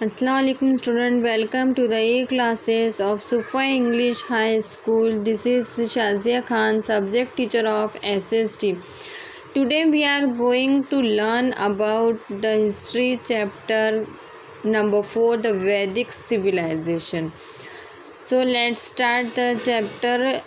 Assalamualaikum student, welcome to the A classes of Sufa English High School. This is Shazia Khan, subject teacher of SST. Today we are going to learn about the history chapter number 4, the Vedic civilization. So let's start the chapter.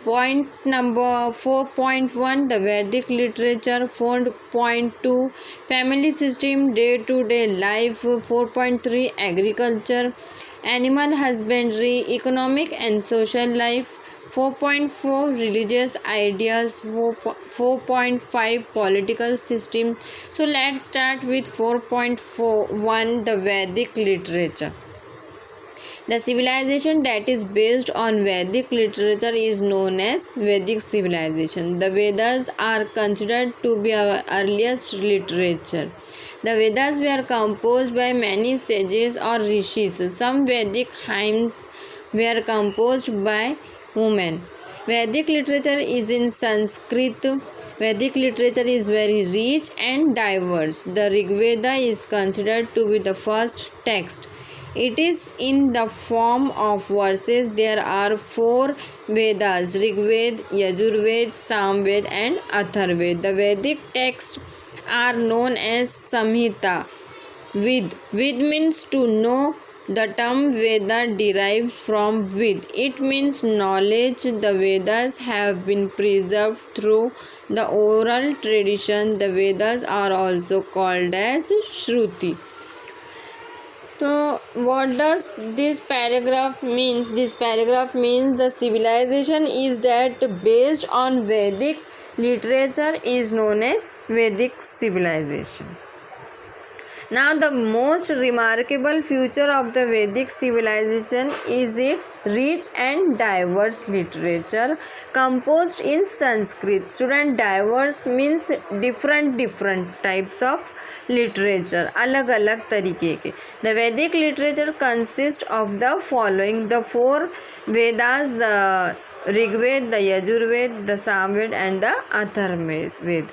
Point number 4.1, the Vedic literature. 4.2, family system, day-to-day life. 4.3, agriculture, animal husbandry, economic and social life. 4.4, religious ideas. 4.5, political system. So let's start with 4.1, the Vedic literature. The civilization that is based on Vedic literature is known as Vedic civilization. The Vedas are considered to be our earliest literature. The Vedas were composed by many sages or rishis. Some Vedic hymns were composed by women. Vedic literature is in Sanskrit. Vedic literature is very rich and diverse. The Rig Veda is considered to be the first text. It is in the form of verses. There are 4 Vedas: Rig Veda, Yajur Veda, Sam Veda and Atharveda. The Vedic texts are known as Samhita. Ved means to know. The term Veda derives from Ved. It means knowledge. The Vedas have been preserved through the oral tradition. The Vedas are also called as Shruti. So what does this paragraph means? This paragraph means the civilization is that based on Vedic literature is known as Vedic civilization. Now the most remarkable feature of the Vedic civilization is its rich and diverse literature composed in Sanskrit. Student, diverse means different types of literature, अलग अलग तरीके के. The Vedic literature consists of the following: the 4 Vedas, the Rig Veda, the Yajur Veda, the Sam Veda and the Atharveda.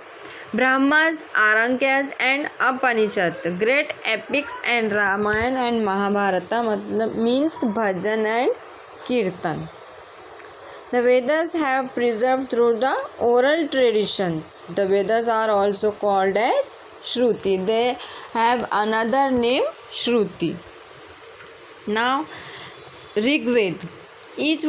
Brahmas, Arankyas and Upanishad, great epics and Ramayana and Mahabharata means bhajan and kirtan. The Vedas have preserved through the oral traditions. The Vedas are also called as Shruti. They have another name, Shruti. Now, Rig Veda. Each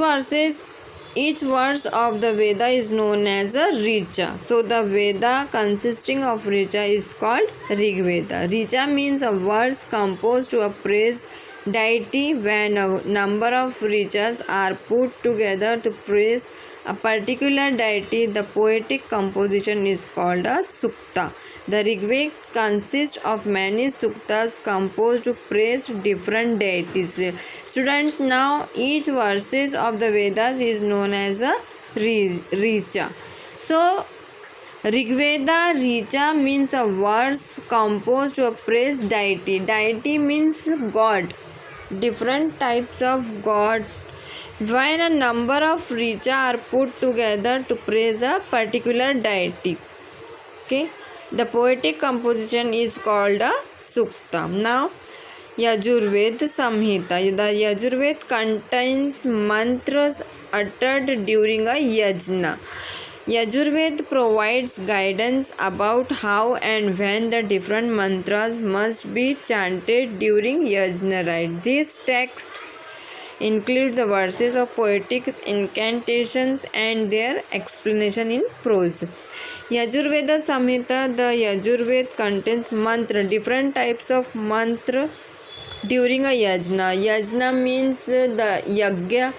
verse of the Veda is known as a Richa. So the Veda consisting of Richa is called Rig Veda. Richa means a verse composed to praise deity. When a number of Richas are put together to praise a particular deity, the poetic composition is called a Sukta. The Rig Veda consists of many suktas composed to praise different deities. Student, now each verses of the Vedas is known as a Richa. So Rig Veda Richa means a verse composed to praise deity. Deity means God. Different types of God. When a number of Richa are put together to praise a particular deity. Okay. The poetic composition is called a Sukta. Now, Yajurveda Samhita. The Yajurveda contains mantras uttered during a yajna. Yajurveda provides guidance about how and when the different mantras must be chanted during yajna rite. This text includes the verses of poetic incantations and their explanation in prose. Yajurveda Samhita. The Yajurveda contains mantra, different types of mantra during a yajna. Yajna means the yagya,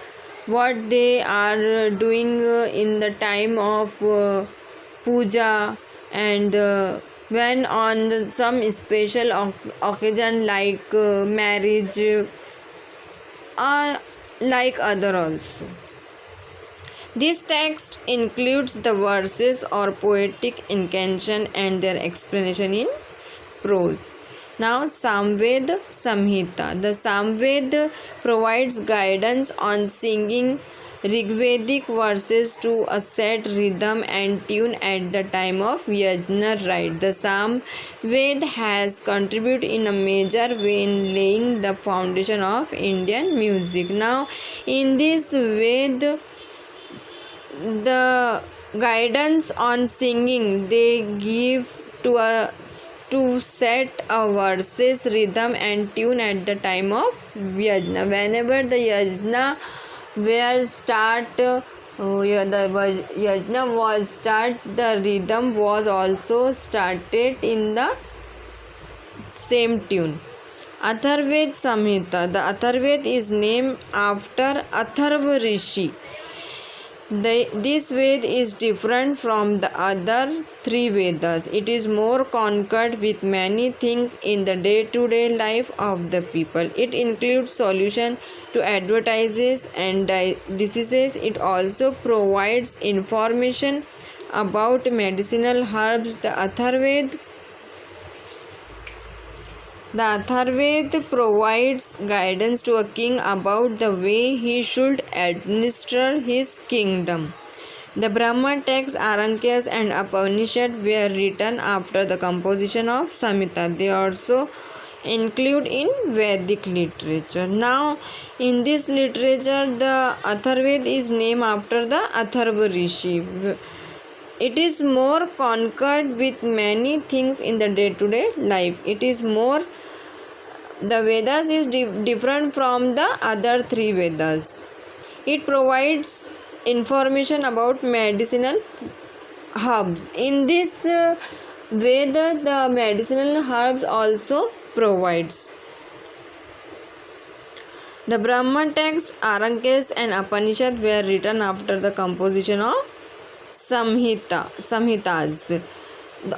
what they are doing in the time of puja and when on some special occasion like marriage or like other also. This text includes the verses or poetic incantation and their explanation in prose. Now, Samveda Samhita. The Samveda provides guidance on singing Rigvedic verses to a set rhythm and tune at the time of Yajna rite. The Samved has contributed in a major way in laying the foundation of Indian music. Now, in this Ved, the guidance on singing they give to set a verses rhythm and tune at the time of yajna. Whenever the yajna were start the yajna was start, the rhythm was also started in the same tune. Atharved Samhita. The Atharved is named after Atharva Rishi. This Ved is different from the other three Vedas. It is more concerned with many things in the day-to-day life of the people. It includes solution to advertises and diseases. It also provides information about medicinal herbs. The Atharved provides guidance to a king about the way he should administer his kingdom. The Brahma texts, Arankyas and Upanishad were written after the composition of Samhita. They also include in Vedic literature. Now, in this literature, the Atharved is named after the Atharva Rishi. It is more concerned with many things in the day-to-day life. The Vedas is different from the other three Vedas. It provides information about medicinal herbs. In this Veda, the medicinal herbs also provides. The Brahma texts, Arankyas and Upanishad were written after the composition of Samhitas.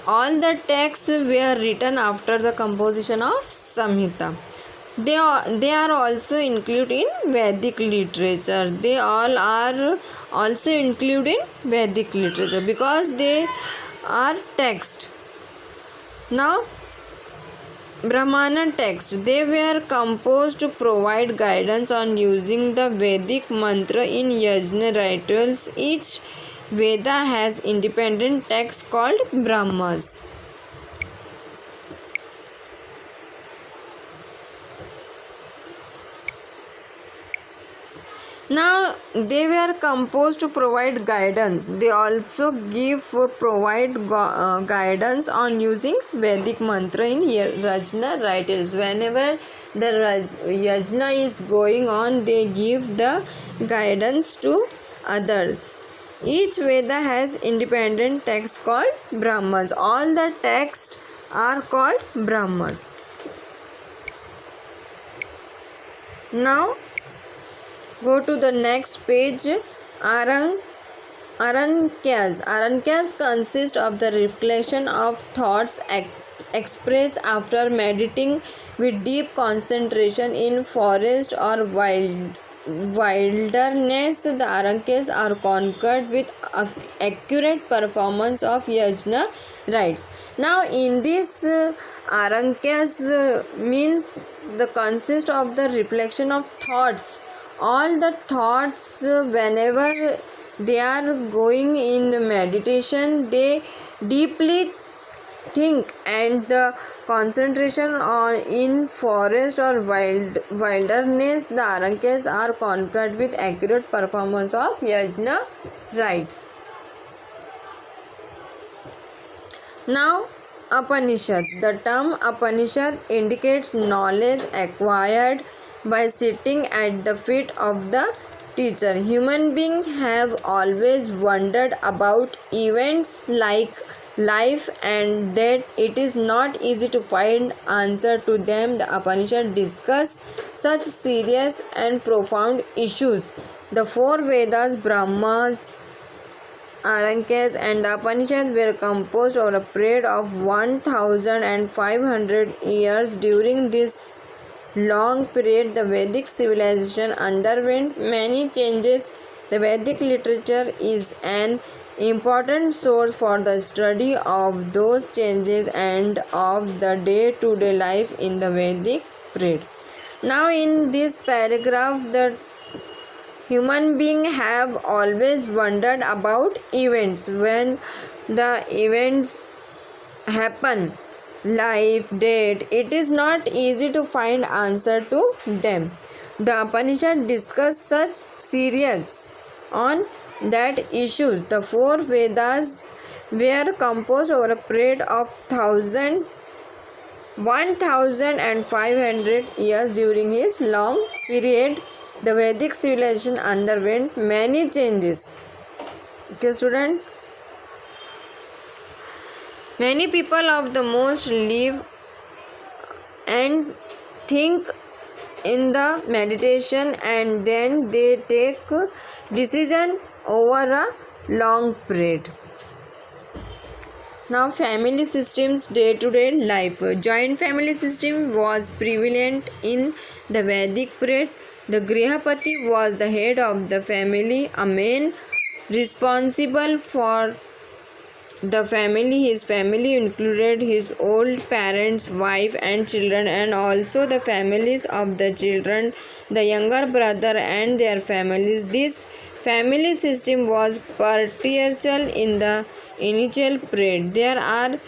All the texts were written after the composition of Samhita. They are also included in Vedic literature. They all are also included in Vedic literature because they are text. Now, Brahmana texts, they were composed to provide guidance on using the Vedic mantra in yajna rituals. Each Veda has independent texts called Brahmas. Now, they were composed to provide guidance. They also provide guidance on using Vedic mantra in yajna rituals. Whenever the yajna is going on, they give the guidance to others. Each Veda has independent text called Brahmas. All the texts are called Brahmas. Now, go to the next page. Arankyas. Arankyas consist of the reflection of thoughts expressed after meditating with deep concentration in forest or wilderness. The Arankyas are concurred with accurate performance of yajna rites. Now, in this Arankyas means the consist of the reflection of thoughts. All the thoughts, whenever they are going in meditation, they deeply think, and the concentration on in forest or wilderness, the Arankyas are concurred with accurate performance of yajna rites. Now, Upanishad. The term Upanishad indicates knowledge acquired by sitting at the feet of the teacher. Human beings have always wondered about events like life and that it is not easy to find answer to them. The Upanishad discuss such serious and profound issues. The four Vedas, Brahmas, Arankyas and Upanishad were composed over a period of 1500 years. During this long period, the Vedic civilization underwent many changes. The Vedic literature is an important source for the study of those changes and of the day-to-day life in the Vedic period. Now, in this paragraph, the Human beings have always wondered about events. When the events happen, life, death, it is not easy to find answer to them. The Upanishad discuss such serious on that issues. The four Vedas were composed over a period of 1500 years. During his long period, the Vedic civilization underwent many changes. Okay, student. Many people of the most live and think in the meditation, and then they take decision over a long period. Now, family systems, day-to-day life. Joint family system was prevalent in the Vedic period. The Grihapati was the head of the family, a man responsible for the family. His family included his old parents, wife and children, and also the families of the children, the younger brother and their families. This family system was patriarchal in the initial period. There are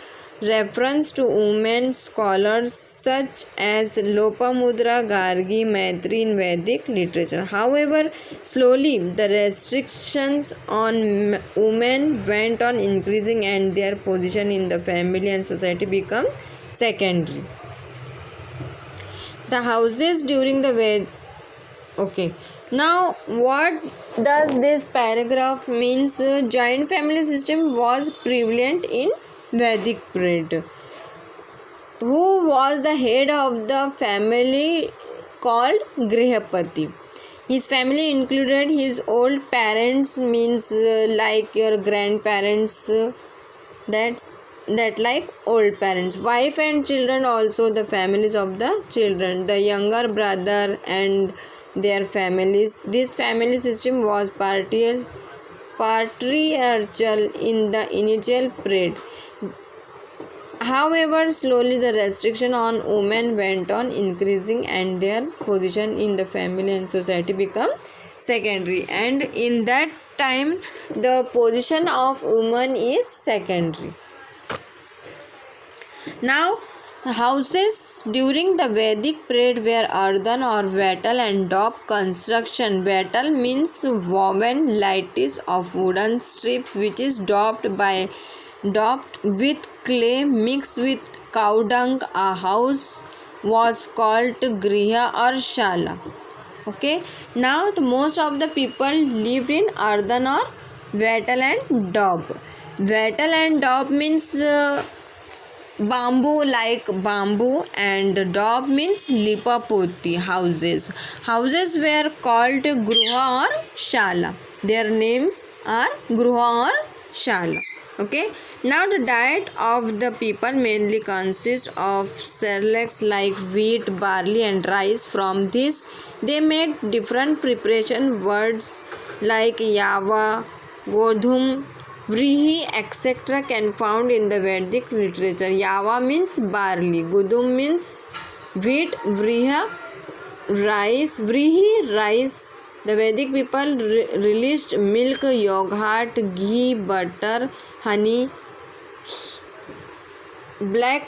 references to women scholars such as Lopamudra, Gargi, Maitri in Vedic literature. However, slowly the restrictions on women went on increasing and their position in the family and society became secondary. The houses during the Ved. Okay. Now, what does this paragraph means? Joint family system was prevalent in Vedic period. Who was the head of the family called Grihapati? His family included his old parents, means like your grandparents, that like old parents, wife and children, also the families of the children, the younger brother and their families. This family system was patriarchal in the initial period. However, slowly the restriction on women went on increasing and their position in the family and society became secondary. And in that time, the position of women is secondary. Now, houses during the Vedic period were earthen or wattle and daub construction. Wattle means woven lattice of wooden strips which is daubed with clay mixed with cow dung. A house was called griha or shala. Okay. Now, most of the people lived in earthen or wattle and daub. Wattle and daub means bamboo, like bamboo, and daub means lipapoti houses. Houses were called gruha or shala. Their names are gruha or shala. Okay. Now the diet of the people mainly consists of cereals like wheat, barley and rice. From this they made different preparation words like yava, godhum, vrihi, etc. can found in the Vedic literature. Yava means barley, godhum means wheat, vrihi rice. The Vedic people released milk, yogurt, ghee, butter, honey, black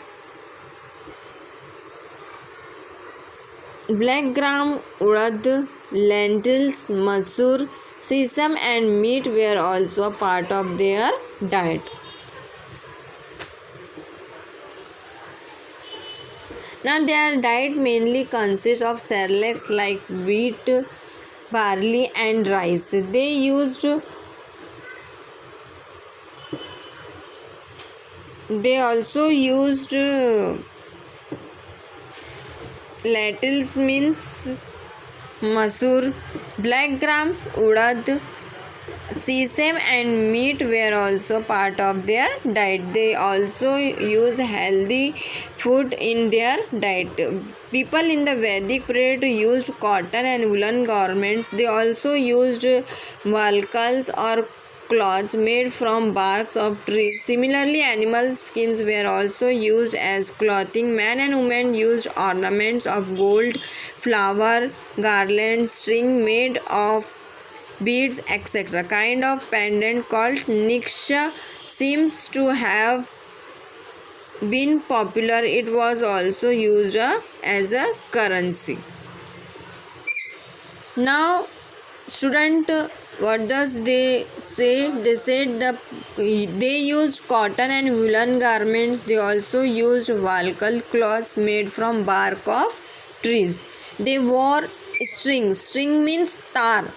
gram, urad, lentils, masoor, sesame and meat were also a part of their diet. Now their diet mainly consists of cereals like wheat, barley and rice. They also used lentils means masoor, black grams, urad, sesame and meat were also part of their diet. They also use healthy food in their diet. People in the Vedic period used cotton and woolen garments. They also used valkals or cloths made from barks of trees. Similarly, animal skins were also used as clothing. Men and women used ornaments of gold, flower, garlands, string made of beads, etc. Kind of pendant called niksha seems to have been popular. It was also used as a currency. Now student, what does they say? They said they used cotton and woolen garments. They also used walcal cloths made from bark of trees. They wore strings. String means तार.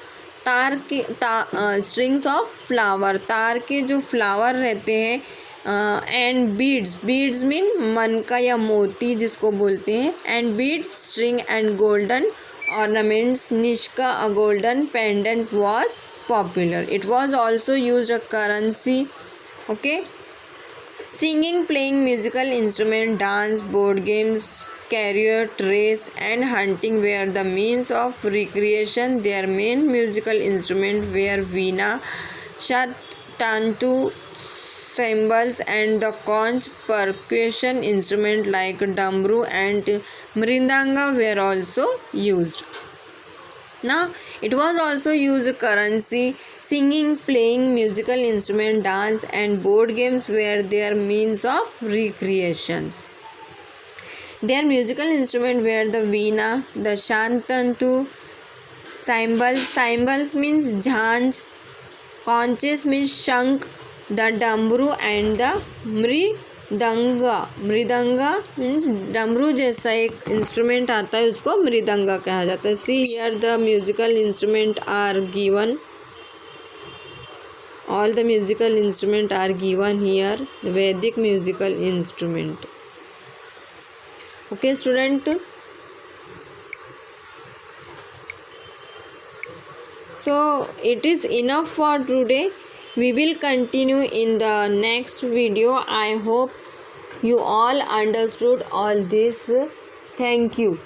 तार के strings of flower. तार के जो flower रहते हैं. And beads. Beads mean मनका या मोती जिसको बोलते हैं. And beads, string and golden ornaments. Nishka, a golden pendant, was popular. It was also used a currency. Okay. Singing, playing musical instrument, dance, board games, chariot race and hunting were the means of recreation. Their main musical instrument were veena, tantu, cymbals and the conch. Percussion instrument like dambru and mridanga were also used. Now it was also used currency. Singing, playing musical instrument, dance and board games were their means of recreations. Their musical instrument were the veena, the shantantu, cymbals. Cymbals means jhanj. Conches means shank. The dambru and the mridanga. Mridanga means डमरू जैसा एक instrument आता है, उसको मृदंगा कहा जाता है. See here the musical instrument are given. All the musical instrument are given here. Vedic musical instrument. Okay student, so it is enough for today. We will continue in the next video. I hope you all understood all this. Thank you.